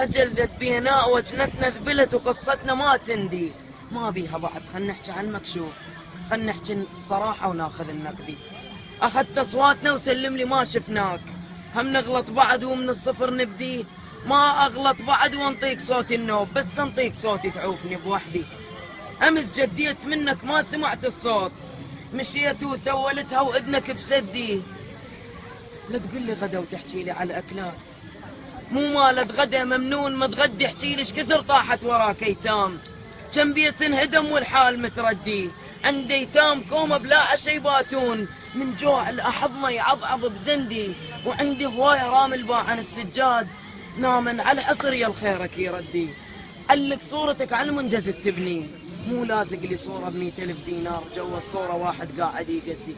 اجل ذا بيناء وجنتنا ذبلت وقصتنا ما تندي. ما بيها بعد، خلنا نحكي عن المكشوف، خلنا نحكي الصراحة وناخذ النقدي. اخذت اصواتنا وسلم لي ما شفناك، هم نغلط بعد ومن الصفر نبدي. ما اغلط بعد وانطيك صوتي النوب، بس انطيك صوتي تعوفني بوحدي. امس جديت منك ما سمعت الصوت، مشيت وثولتها واذنك بسدي. لا تقول لي غدا وتحكي لي على اكلات، مو مالت غدا ممنون متغدي. احكي لي ايش كثر طاحت وراك ايتام، كم بيت انهدم والحال متردي. عندي ايتام كومه بلا عشا يباتون، من جوع الاحضنه يعضعض بزندي. وعندي هوايه رامل باع عن السجاد، نامن على الحصر يا الخيرك يردي. علق صورتك على المنجز تبني، مو لازق لي صوره ب100,000 دينار، جو الصوره واحد قاعد يقدي.